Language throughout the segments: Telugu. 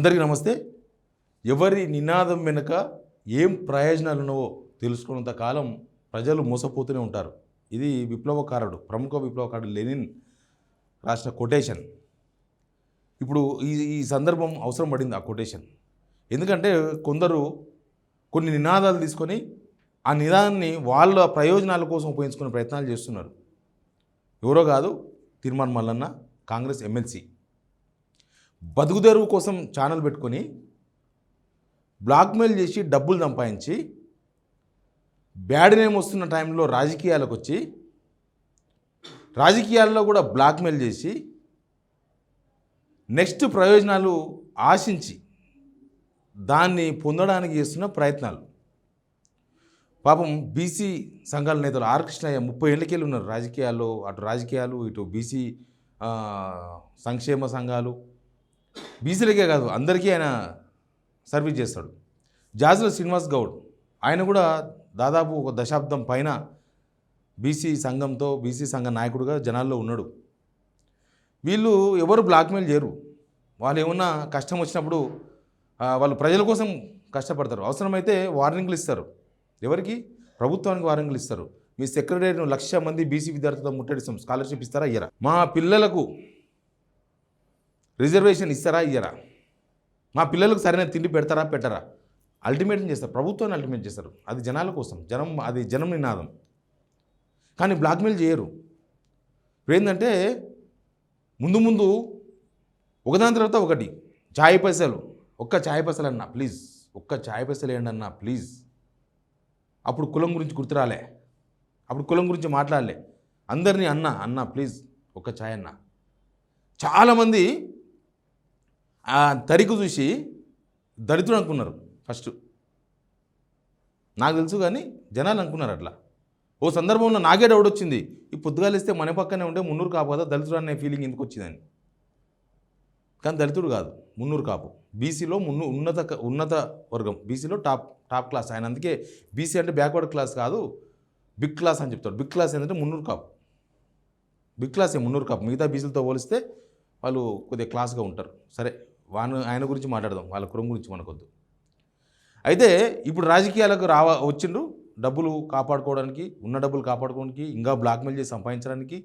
అందరికీ నమస్తే. ఎవరి నినాదం వెనుక ఏం ప్రయోజనాలు ఉన్నావో తెలుసుకున్నంత కాలం ప్రజలు మోసపోతూనే ఉంటారు. ఇది విప్లవకారుడు, ప్రముఖ విప్లవకారుడు లెనిన్ రాసిన కొటేషన్. ఇప్పుడు ఈ సందర్భం అవసరం పడింది ఆ కొటేషన్. ఎందుకంటే కొందరు కొన్ని నినాదాలు తీసుకొని ఆ నినాదాన్ని వాళ్ళ ప్రయోజనాల కోసం ఉపయోగించుకునే ప్రయత్నాలు చేస్తున్నారు. ఎవరో కాదు, తీర్మాన్ మల్లన్న, కాంగ్రెస్ ఎమ్మెల్సీ. బతుకుదెరువు కోసం ఛానల్ పెట్టుకొని బ్లాక్మెయిల్ చేసి డబ్బులు సంపాదించి బ్యాడ్ నేమ్ వస్తున్న టైంలో రాజకీయాలకు వచ్చి రాజకీయాల్లో కూడా బ్లాక్మెయిల్ చేసి నెక్స్ట్ ప్రయోజనాలు ఆశించి దాన్ని పొందడానికి చేస్తున్న ప్రయత్నాలు. పాపం బీసీ సంఘాల నేతలు ఆర్ కృష్ణయ్య 30 ఏళ్ళకెళ్ళి ఉన్నారు రాజకీయాల్లో. అటు రాజకీయాలు, ఇటు బీసీ సంక్షేమ సంఘాలు, బీసీలకే కాదు అందరికీ ఆయన సర్వీస్ చేస్తాడు. జాజుల శ్రీనివాస్ గౌడ్, ఆయన కూడా దాదాపు ఒక దశాబ్దం పైన బీసీ సంఘ నాయకుడిగా జనాల్లో ఉన్నాడు. వీళ్ళు ఎవరు బ్లాక్మెయిల్ చేయరు. వాళ్ళు ఏమన్నా కష్టం వచ్చినప్పుడు వాళ్ళు ప్రజల కోసం కష్టపడతారు. అవసరమైతే వార్నింగ్లు ఇస్తారు. ఎవరికి? ప్రభుత్వానికి వార్నింగ్లు ఇస్తారు. మీ సెక్రటరీని 1,00,000 మంది బీసీ విద్యార్థులతో ముట్టడిస్తాం, స్కాలర్షిప్ ఇస్తారా ఇయ్యరా? మా పిల్లలకు రిజర్వేషన్ ఇస్తారా ఇయ్యరా? మా పిల్లలకు సరైన తిండి పెడతారా పెట్టరా? అల్టిమేట్ చేస్తారు, ప్రభుత్వాన్ని అల్టిమేట్ చేస్తారు. అది జనాల కోసం, అది జనం నినాదం. కానీ బ్లాక్మెయిల్ చేయరు. ఇప్పుడు ఏంటంటే ముందు ఒకదాని తర్వాత ఒకటి ఛాయ్ పైసలు, ఒక్క ఛాయ్ పైసలు అన్నా ప్లీజ్, ఒక్క ఛాయ్ పైసలు వేయండి అన్నా ప్లీజ్. అప్పుడు కులం గురించి గుర్తురాలే, అప్పుడు కులం గురించి మాట్లాడలే. అందరినీ అన్నా ప్లీజ్ ఒక్క ఛాయ్ అన్నా. చాలామంది ఆ తరికు చూసి దళితుడు అనుకున్నారు ఫస్ట్. నాకు తెలుసు, కానీ జనాలు అనుకున్నారు అట్లా. ఓ సందర్భంలో నాకే డౌట్ వచ్చింది, ఈ పొద్దుగాలిస్తే మన పక్కనే ఉంటే మున్నూరు కాపు కదా, దళితుడు అనే ఫీలింగ్ ఎందుకు వచ్చిందని. కానీ దళితుడు కాదు, మున్నూరు కాపు. బీసీలో ఉన్నత వర్గం, బీసీలో టాప్ క్లాస్ ఆయన. అందుకే బీసీ అంటే బ్యాక్వర్డ్ క్లాస్ కాదు, బిగ్ క్లాస్ అని చెప్తాడు. బిగ్ క్లాస్ ఏంటంటే మున్నూరు కాపు, బిగ్ క్లాసే మున్నూరు కాపు. మిగతా బీసీలతో పోలిస్తే వాళ్ళు కొద్దిగా క్లాస్గా ఉంటారు. సరే, ఆయన గురించి మాట్లాడదాం, వాళ్ళ కులం గురించి మనకొద్దు. అయితే ఇప్పుడు రాజకీయాలకు వచ్చిండ్రు డబ్బులు కాపాడుకోవడానికి, ఉన్న డబ్బులు కాపాడుకోవడానికి, ఇంకా బ్లాక్మెయిల్ చేసి సంపాదించడానికి.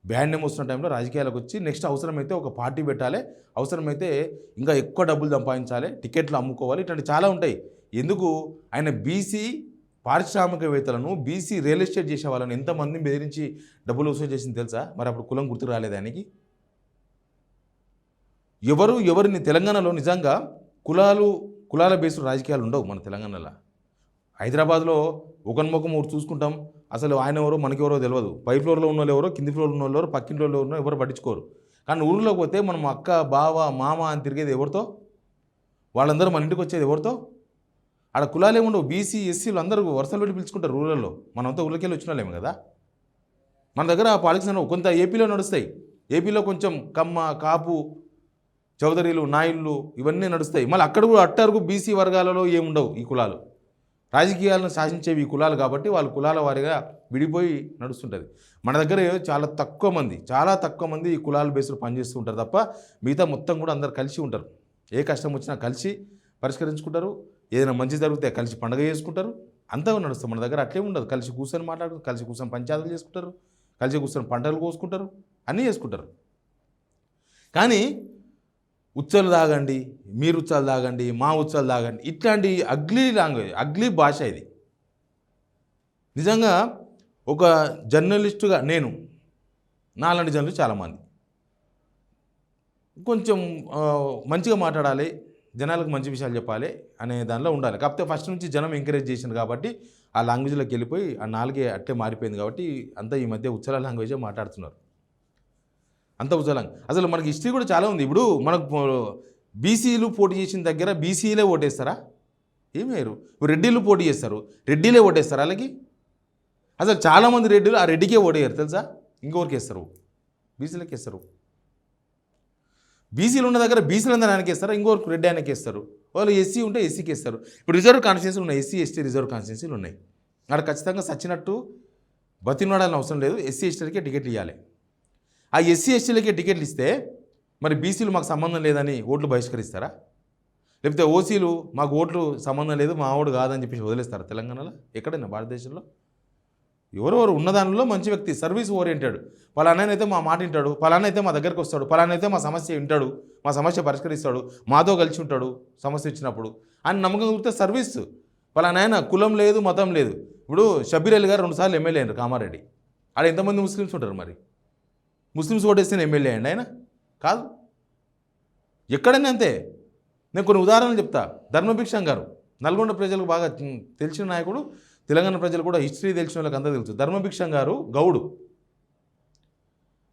బ్యాడ్ నేమ్ వస్తున్న టైంలో రాజకీయాలకు వచ్చి నెక్స్ట్ అవసరమైతే ఒక పార్టీ పెట్టాలి, అవసరమైతే ఇంకా ఎక్కువ డబ్బులు సంపాదించాలి, టికెట్లు అమ్ముకోవాలి, ఇట్లాంటి చాలా ఉంటాయి. ఎందుకు? ఆయన బీసీ పారిశ్రామికవేత్తలను, బీసీ రియల్ ఎస్టేట్ చేసే వాళ్ళని ఎంతమందిని బెదిరించి డబ్బులు వసూలు చేసింది తెలుసా? మరి అప్పుడు కులం గుర్తుకు రాలేదు ఆయనకి. ఎవరిని తెలంగాణలో నిజంగా కులాల బేస్డ్ రాజకీయాలు ఉండవు మన తెలంగాణలో. హైదరాబాద్లో ఒకరి చూసుకుంటాం, అసలు ఆయన ఎవరో మనకెవరో తెలియదు. పై ఫ్లోర్లో ఉన్న వాళ్ళు ఎవరో, కింది ఫ్లోర్లో ఉన్న వాళ్ళు ఎవరో, పక్కింట్లో ఉన్న ఎవరు పట్టించుకోరు. కానీ ఊళ్ళోకి పోతే మనం అక్క, బావ, మామ అని తిరిగేది ఎవరితో? వాళ్ళందరూ మన ఇంటికి వచ్చేది ఎవరితో? ఆడ కులాలు ఏముండవు. బీసీ, ఎస్సీలు అందరూ వరుసలు పెట్టి పిలుచుకుంటారు ఊళ్ళల్లో. మనంతా ఊళ్ళకెళ్ళి వచ్చిన వాళ్ళేమో కదా. మన దగ్గర ఆ పాలిటిక్స్ కొంత ఏపీలో నడుస్తాయి. ఏపీలో కొంచెం కమ్మ, కాపు, చౌదరీలు, నాయుళ్ళు ఇవన్నీ నడుస్తాయి. మళ్ళీ అక్కడ కూడా అట్టరుగు బీసీ వర్గాలలో ఏముండవు ఈ కులాలు. రాజకీయాలను శాసించేవి ఈ కులాలు కాబట్టి వాళ్ళు కులాల వారిగా విడిపోయి నడుస్తుంటుంది. మన దగ్గర చాలా తక్కువ మంది ఈ కులాల బేస్లో పనిచేస్తూ ఉంటారు తప్ప మిగతా మొత్తం కూడా అందరు కలిసి ఉంటారు. ఏ కష్టం వచ్చినా కలిసి పరిష్కరించుకుంటారు. ఏదైనా మంచి జరిగితే కలిసి పండుగ చేసుకుంటారు. అంతా నడుస్తుంది. మన దగ్గర అట్లే ఉండదు. కలిసి కూర్చొని మాట్లాడుకుంటారు, కలిసి కూర్చొని పంచాయతీలు చేసుకుంటారు, కలిసి కూర్చొని పంటలు కోసుకుంటారు, అన్నీ చేసుకుంటారు. కానీ ఉత్సవాలు తాగండి, మీరు ఉత్సవాలు తాగండి, మా ఉత్సవాలు తాగండి, ఇట్లాంటి అగ్లీ లాంగ్వేజ్, అగ్లీ భాష ఇది. నిజంగా ఒక జర్నలిస్టుగా నాలాంటి జర్నలిస్ట్ చాలామంది కొంచెం మంచిగా మాట్లాడాలి, జనాలకు మంచి విషయాలు చెప్పాలి అనే దానిలో ఉండాలి. కాకపోతే ఫస్ట్ నుంచి జనం ఎంకరేజ్ చేసింది కాబట్టి ఆ లాంగ్వేజ్లోకి వెళ్ళిపోయి ఆ నాలుగే అట్టే మారిపోయింది కాబట్టి అంతా ఈ మధ్య ఉత్సవాల లాంగ్వేజే మాట్లాడుతున్నారు. అంత ఉజ్వలంగా అసలు మనకి హిస్టరీ కూడా చాలా ఉంది. ఇప్పుడు మనకు బీసీలు పోటీ చేసిన దగ్గర బీసీలే ఓటేస్తారా? ఏమయ్యారు? రెడ్డిలు పోటీ చేస్తారు, రెడ్డిలే ఓటేస్తారు. అలాగే అసలు చాలామంది రెడ్డిలు ఆ రెడ్డికే ఓటేయారు తెలుసా? ఇంకొకరికి వేస్తారు, బీసీలకి వేస్తారు. బీసీలు ఉన్న దగ్గర బీసీలందరూ ఆయనకి వేస్తారు, ఇంకొకరికి రెడ్డి ఆయనకి వేస్తారు. వాళ్ళు ఎస్సీ ఉంటే ఎస్సీకి వేస్తారు. ఇప్పుడు రిజర్వ్ కాన్స్టిట్యున్సీలు ఉన్నాయి, ఎస్సీ ఎస్టీ రిజర్వ్ కాన్స్టిట్యున్సీలు ఉన్నాయి. అక్కడ ఖచ్చితంగా సచ్చినట్టు బతిమలాడాలని అవసరం లేదు, ఎస్సీ ఎస్టీలకే టికెట్లు ఇవ్వాలి. ఆ ఎస్సీ ఎస్టీలకే టికెట్లు ఇస్తే మరి బీసీలు మాకు సంబంధం లేదని ఓట్లు బహిష్కరిస్తారా? లేకపోతే ఓసీలు మాకు ఓట్లు సంబంధం లేదు మా ఓడు కాదని చెప్పేసి వదిలేస్తారు తెలంగాణలో ఎక్కడైనా భారతదేశంలో. ఎవరెవరు ఉన్నదానిలో మంచి వ్యక్తి, సర్వీస్ ఓరియంటెడ్, పలానానైతే మా మాట వింటాడు, పలానైతే మా దగ్గరకు వస్తాడు, పలానైతే మా సమస్య వింటాడు, మా సమస్య పరిష్కరిస్తాడు, మాతో కలిసి ఉంటాడు సమస్య ఇచ్చినప్పుడు అని నమ్మకం కుదిరితే సర్వీస్. పలానాయన కులం లేదు మతం లేదు. ఇప్పుడు షబ్బీర్ అలీ గారు 2 సార్లు ఎమ్మెల్యే అయినారు కామారెడ్డి. ఆడ ఎంతమంది ముస్లిమ్స్ ఉంటారు మరి? ముస్లిమ్స్ ఓటేస్తే ఎమ్మెల్యే అయ్యండి ఆయన? కాదు. ఎక్కడైనా అంతే. నేను కొన్ని ఉదాహరణలు చెప్తా. ధర్మభిక్షం గారు నల్గొండ ప్రజలకు బాగా తెలిసిన నాయకుడు, తెలంగాణ ప్రజలు కూడా హిస్టరీ తెలిసిన వాళ్ళకి అంతా తెలుసు. ధర్మభిక్షం గారు గౌడు.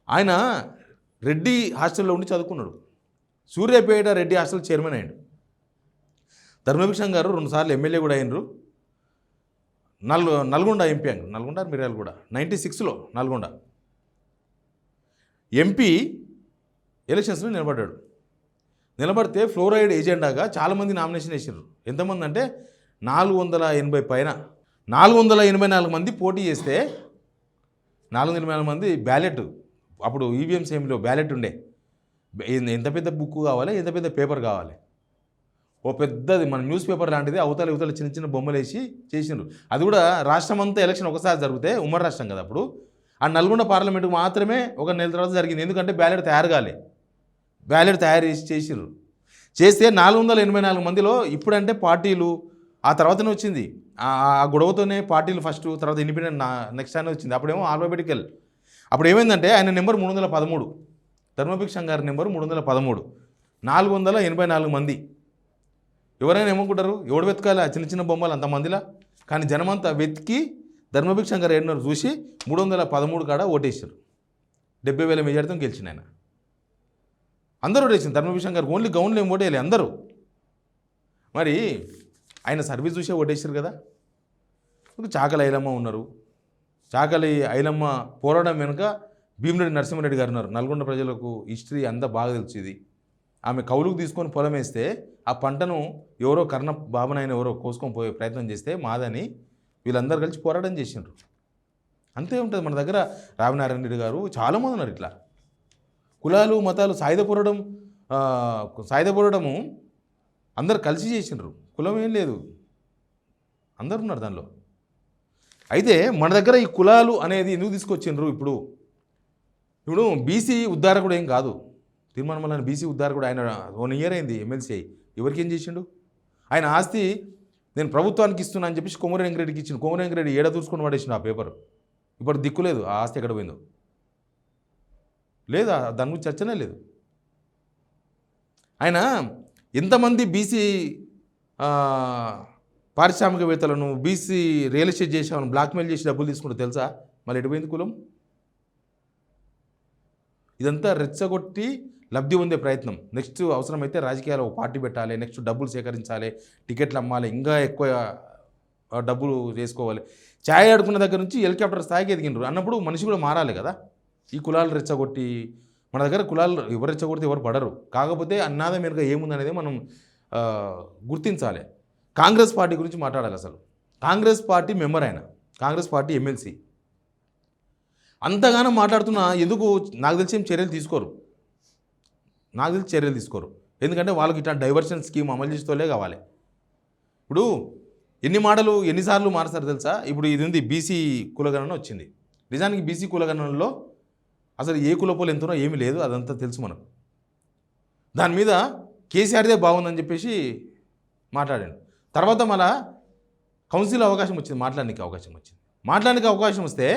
ఆయన రెడ్డి హాస్టల్లో ఉండి చదువుకున్నాడు. సూర్యాపేట రెడ్డి హాస్టల్ చైర్మన్ అయ్యాడు. ధర్మభిక్షం గారు 2 సార్లు ఎమ్మెల్యే కూడా అయినరు. నల్గొండ ఎంపీ అయ్యారు. నల్గొండ మిర్యాల కూడా 96లో నల్గొండ ఎంపీ ఎలక్షన్స్లో నిలబడ్డాడు. నిలబడితే ఫ్లోరైడ్ ఏజెండాగా చాలామంది నామినేషన్ వేసారు. ఎంతమంది అంటే 480 పైన. 484 మంది పోటీ చేస్తే 484 మంది బ్యాలెట్. అప్పుడు ఈవీఎం సేమ్లో బ్యాలెట్ ఉండే. ఎంత పెద్ద బుక్ కావాలి, ఎంత పెద్ద పేపర్ కావాలి, ఓ పెద్దది మన న్యూస్ పేపర్ లాంటిది అవతల చిన్న చిన్న బొమ్మలు వేసి చేసినారు. అది కూడా రాష్ట్రం అంతా ఎలక్షన్ ఒకసారి జరిగితే, ఉమ్మడి రాష్ట్రం కదా అప్పుడు, ఆ నల్గొండ పార్లమెంటుకు మాత్రమే ఒక నెల తర్వాత జరిగింది. ఎందుకంటే బ్యాలెట్ తయారు కాలే. బ్యాలెట్ తయారు చేసిర్రు. చేస్తే 484 మందిలో ఇప్పుడంటే పార్టీలు ఆ తర్వాతనే వచ్చింది. ఆ గొడవతోనే పార్టీలు ఫస్ట్, తర్వాత ఇండిపెండెంట్ నెక్స్ట్ అనే వచ్చింది. అప్పుడేమో ఆల్ఫాబెటికల్. అప్పుడు ఏమైందంటే ఆయన నెంబర్ 313, ధర్మభిక్షం గారి నెంబరు 313, 484 మంది. ఎవరైనా ఏమనుకుంటారు, ఎవడు వెతకాలి ఆ చిన్న చిన్న బొమ్మలు అంతమందిలా? కానీ జనమంతా వెతికి ధర్మభిక్షం గారు ఏడున్నర చూసి 313 కాడ ఓటేసారు. 70,000 మెజార్టీతో గెలిచిన ఆయన. అందరూ ఓటేసింది ధర్మభిక్షం గారు. ఓన్లీ గౌన్లు ఏం ఓటేయాలి అందరూ. మరి ఆయన సర్వీస్ చూసే ఓటేసారు కదా. చాకలి ఐలమ్మ ఉన్నారు. చాకలి ఐలమ్మ పోరాటం వెనుక భీమిరెడ్డి నరసింహారెడ్డి గారు ఉన్నారు. నల్గొండ ప్రజలకు హిస్టరీ అంతా బాగా తెలిసింది. ఆమె కౌలుకు తీసుకొని పొలం వేస్తే ఆ పంటను ఎవరో కర్ణ బాబునైనా ఎవరో కోసుకొని పోయే ప్రయత్నం చేస్తే మాదని వీళ్ళందరూ కలిసి పోరాటం చేసిండ్రు. అంతే ఉంటుంది మన దగ్గర. రావినారాయణ రెడ్డి గారు చాలామంది ఉన్నారు ఇట్లా. కులాలు మతాలు సాయుధ పోరాటము అందరు కలిసి చేసిండ్రు. కులం ఏం లేదు, అందరు ఉన్నారు దానిలో. అయితే మన దగ్గర ఈ కులాలు అనేది ఎందుకు తీసుకొచ్చిండ్రు? ఇప్పుడు బీసీ ఉద్ధారకుడు ఏం కాదు. తిరుమల బీసీ ఉద్ధారకుడు. ఆయన 1 ఇయర్ అయింది ఎమ్మెల్సీ అయ్యి. ఎవరికి ఏం చేసిండు? ఆయన ఆస్తి నేను ప్రభుత్వానికి ఇస్తున్నా అని చెప్పేసి కొమరం వెంకరెడ్డికి ఇచ్చిండు. కొమరం వెంకరెడ్డి ఏడ దూసుకొని పడేసిండు ఆ పేపర్. ఇప్పుడు దిక్కులేదు ఆ ఆస్తి ఎక్కడ పోయిందో లేదా, దాని గురించి చర్చనే లేదు. ఆయన ఎంతమంది బీసీ పారిశ్రామికవేత్తలను, బీసీ రియల్ ఎస్టేట్ చేసేవాళ్ళని బ్లాక్మెయిల్ చేసి డబ్బులు తీసుకుంటూ తెలుసా? మళ్ళీ ఎడిపోయింది కులం. ఇదంతా రెచ్చగొట్టి లబ్ధి పొందే ప్రయత్నం. నెక్స్ట్ అవసరమైతే రాజకీయాలు ఒక పార్టీ పెట్టాలి, నెక్స్ట్ డబ్బులు సేకరించాలి, టికెట్లు అమ్మాలి, ఇంకా ఎక్కువ డబ్బులు చేసుకోవాలి. ఛాయ్ ఆడుకున్న దగ్గర నుంచి హెలికాప్టర్ స్థాయికి ఎదిగినారు అన్నప్పుడు మనిషి కూడా మారాలి కదా. ఈ కులాలు రెచ్చగొట్టి మన దగ్గర కులాలు ఎవరు రెచ్చగొడితే ఎవరు పడరు. కాకపోతే అన్నాద మీరుగా ఏముందనేది మనం గుర్తించాలి. కాంగ్రెస్ పార్టీ గురించి మాట్లాడాలి. అసలు కాంగ్రెస్ పార్టీ మెంబర్ ఆయన, కాంగ్రెస్ పార్టీ ఎమ్మెల్సీ అంతగానో మాట్లాడుతున్నా ఎందుకు నాకు తెలిసి ఏం చర్యలు తీసుకోరు. ఎందుకంటే వాళ్ళకి ఇట్లా డైవర్షన్ స్కీమ్ అమలు చేస్తూనే కావాలి. ఇప్పుడు ఎన్ని మాటలు ఎన్నిసార్లు మారుస్తారు తెలుసా? ఇప్పుడు ఇది ఉంది, బీసీ కులగణన వచ్చింది. నిజానికి బీసీ కులగణనలో అసలు ఏ కులపోలు ఎంతనో ఏమీ లేదు, అదంతా తెలుసు మనకు. దాని మీద కేసీఆర్దే బాగుందని చెప్పేసి మాట్లాడాను. తర్వాత మళ్ళా కౌన్సిల్ అవకాశం వచ్చింది, మాట్లాడడానికి అవకాశం వస్తే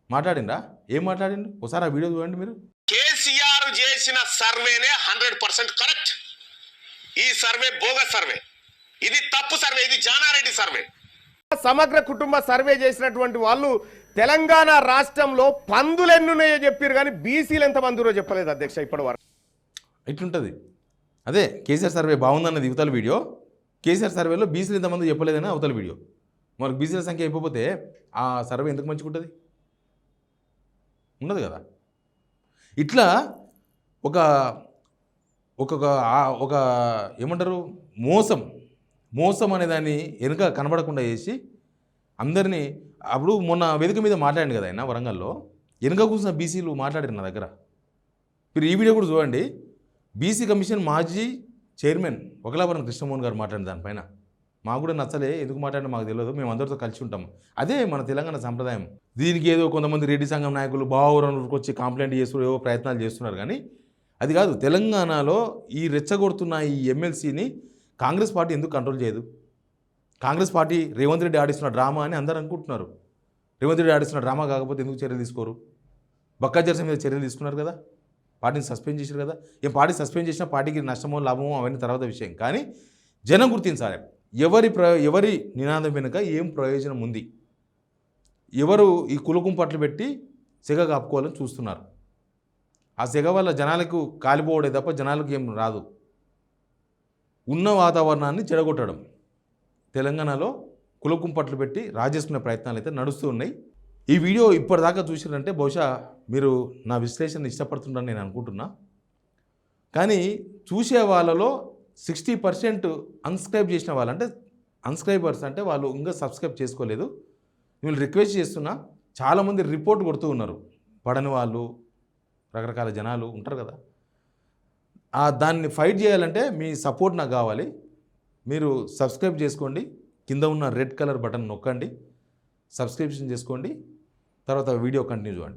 మాట్లాడిందా? ఏం మాట్లాడిండు? ఒకసారి ఆ వీడియో చూడండి మీరు. కేసీఆర్ చేసిన సర్వేనే 100% కరెక్ట్. ఈ సర్వే బోగస్ సర్వే, ఇది తప్పు సర్వే, ఇది జానారెడ్డి సర్వే. సమగ్ర కుటుంబ సర్వే చేసినటువంటి వాళ్ళు తెలంగాణ రాష్ట్రంలో పందులు ఎన్నున్నాయో చెప్పారు, కానీ బీసీలు ఎంత మందిరో చెప్పలేదు అధ్యక్ష ఇప్పటి వరకు. ఇట్లుంటుంది. అదే కేసీఆర్ సర్వే బాగుందన్నది యువతల వీడియో, కేసీఆర్ సర్వేలో బీసీలు ఎంతమంది చెప్పలేదని అవతల వీడియో. మనకు బీసీల సంఖ్య అయిపోతే ఆ సర్వే ఎందుకు మంచిగా ఉంటుంది? ఉండదు కదా. ఇట్లా ఒక ఒక ఏమంటారు, మోసం అనే దాన్ని వెనుక కనబడకుండా చేసి అందరినీ. అప్పుడు మొన్న వేదిక మీద మాట్లాడింది కదా ఆయన వరంగల్లో, వెనుక కూర్చున్న బీసీలు మాట్లాడారు నా దగ్గర. మీరు ఈ వీడియో కూడా చూడండి. బీసీ కమిషన్ మాజీ చైర్మన్ ఒకలాపురం కృష్ణమోహన్ గారు మాట్లాడిన దానిపైన మాకు కూడా నచ్చలే, ఎందుకు మాట్లాడినా మాకు తెలియదు, మేము అందరితో కలిసి ఉంటాం. అదే మన తెలంగాణ సంప్రదాయం. దీనికి ఏదో కొంతమంది రెడ్డి సంఘం నాయకులు బావూరుకు వచ్చి కంప్లైంట్ చేస్తున్నారు, ఏవో ప్రయత్నాలు చేస్తున్నారు. కానీ అది కాదు. తెలంగాణలో ఈ రెచ్చగొడుతున్న ఈ ఎమ్మెల్సీని కాంగ్రెస్ పార్టీ ఎందుకు కంట్రోల్ చేయదు? కాంగ్రెస్ పార్టీ రేవంత్ రెడ్డి ఆడిస్తున్న డ్రామా అని అందరూ అనుకుంటున్నారు. రేవంత్ రెడ్డి ఆడిస్తున్న డ్రామా కాకపోతే ఎందుకు చర్యలు తీసుకోరు? బక్కా జర్సీ మీద చర్యలు తీసుకున్నారు కదా, పార్టీని సస్పెండ్ చేశారు కదా. ఏం పార్టీ సస్పెండ్ చేసినా పార్టీకి నష్టమో లాభమో అవన్నీ తర్వాత విషయం. కానీ జనం గుర్తించాలి ఎవరి నినాదం వెనుక ఏం ప్రయోజనం ఉంది, ఎవరు ఈ కులకుంపట్లు పెట్టి సెగ కాపుకోవాలని చూస్తున్నారు. ఆ సెగ వల్ల జనాలకు కాలిపోవడే తప్ప జనాలకు ఏం రాదు. ఉన్న వాతావరణాన్ని చెడగొట్టడం. తెలంగాణలో కులకుంపట్లు పెట్టి రాజేసుకునే ప్రయత్నాలు అయితే నడుస్తూ ఉన్నాయి. ఈ వీడియో ఇప్పటిదాకా చూసిరంటే బహుశా మీరు నా విశ్లేషణ ఇష్టపడుతుందని నేను అనుకుంటున్నా. కానీ చూసే వాళ్ళలో 60% అన్స్క్రైబ్ చేసిన వాళ్ళు, అంటే అన్స్క్రైబర్స్ అంటే వాళ్ళు ఇంకా సబ్స్క్రైబ్ చేసుకోలేదు. వీళ్ళు రిక్వెస్ట్ చేస్తున్నా, చాలామంది రిపోర్ట్ కొడుతూ ఉన్నారు. పడని వాళ్ళు, రకరకాల జనాలు ఉంటారు కదా. దాన్ని ఫైట్ చేయాలంటే మీ సపోర్ట్ నాకు కావాలి. మీరు సబ్స్క్రైబ్ చేసుకోండి, కింద ఉన్న రెడ్ కలర్ బటన్ నొక్కండి, సబ్స్క్రిప్షన్ చేసుకోండి, తర్వాత వీడియో కంటిన్యూ చూడండి.